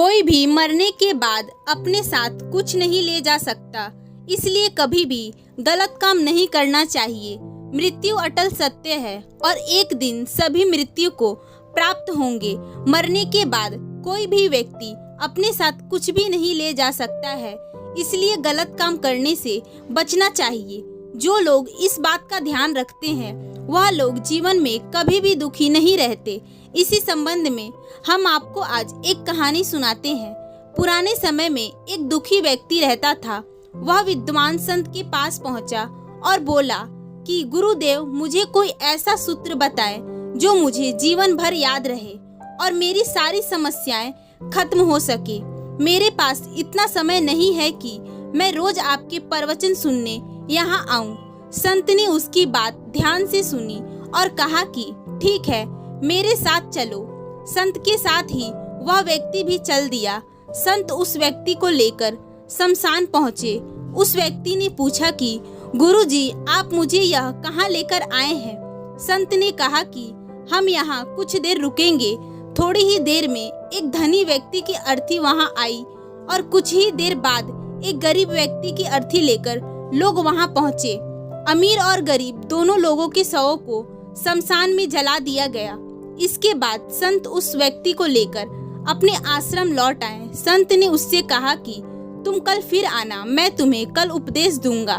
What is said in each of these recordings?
कोई भी मरने के बाद अपने साथ कुछ नहीं ले जा सकता, इसलिए कभी भी गलत काम नहीं करना चाहिए। मृत्यु अटल सत्य है और एक दिन सभी मृत्यु को प्राप्त होंगे। मरने के बाद कोई भी व्यक्ति अपने साथ कुछ भी नहीं ले जा सकता है, इसलिए गलत काम करने से बचना चाहिए। जो लोग इस बात का ध्यान रखते हैं वह लोग जीवन में कभी भी दुखी नहीं रहते। इसी संबंध में हम आपको आज एक कहानी सुनाते हैं। पुराने समय में एक दुखी व्यक्ति रहता था। वह विद्वान संत के पास पहुंचा और बोला कि गुरुदेव, मुझे कोई ऐसा सूत्र बताएं जो मुझे जीवन भर याद रहे और मेरी सारी समस्याएं खत्म हो सके। मेरे पास इतना समय नहीं है कि मैं रोज आपके प्रवचन सुनने यहाँ आऊं। संत ने उसकी बात ध्यान से सुनी और कहा कि ठीक है, मेरे साथ चलो। संत के साथ ही वह व्यक्ति भी चल दिया। संत उस व्यक्ति को लेकर शमशान पहुँचे। उस व्यक्ति ने पूछा कि गुरुजी, आप मुझे यह कहाँ लेकर आए हैं? संत ने कहा कि हम यहाँ कुछ देर रुकेंगे। थोड़ी ही देर में एक धनी व्यक्ति की अर्थी वहाँ आई और कुछ ही देर बाद एक गरीब व्यक्ति की अर्थी लेकर लोग वहाँ पहुँचे। अमीर और गरीब दोनों लोगों के शवों को शमशान में जला दिया गया। इसके बाद संत उस व्यक्ति को लेकर अपने आश्रम लौट आए। संत ने उससे कहा कि तुम कल फिर आना, मैं तुम्हें कल उपदेश दूंगा।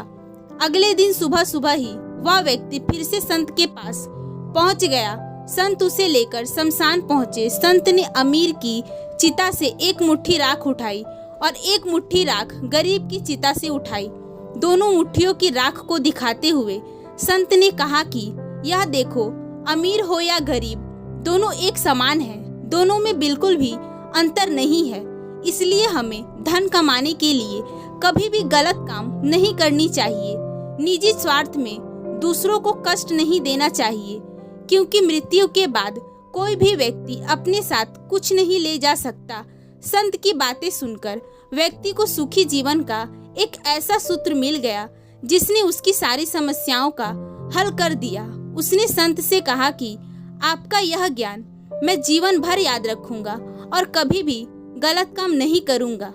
अगले दिन सुबह सुबह ही वह व्यक्ति फिर से संत के पास पहुंच गया। संत उसे लेकर शमशान पहुंचे। संत ने अमीर की चिता से एक मुट्ठी राख उठाई और एक मुट्ठी राख गरीब की चिता से उठाई। दोनों मुट्ठियों की राख को दिखाते हुए संत ने कहा कि यह देखो, अमीर हो या गरीब, दोनों एक समान हैं। दोनों में बिल्कुल भी अंतर नहीं है। इसलिए हमें धन कमाने के लिए कभी भी गलत काम नहीं करनी चाहिए। निजी स्वार्थ में दूसरों को कष्ट नहीं देना चाहिए, क्योंकि मृत्यु के बाद कोई भी व्यक्ति अपने साथ कुछ नहीं ले जा सकता। संत की बातें सुनकर व्यक्ति को सुखी जीवन का एक ऐसा सूत्र मिल गया जिसने उसकी सारी समस्याओं का हल कर दिया। उसने संत से कहा कि आपका यह ज्ञान मैं जीवन भर याद रखूंगा और कभी भी गलत काम नहीं करूंगा।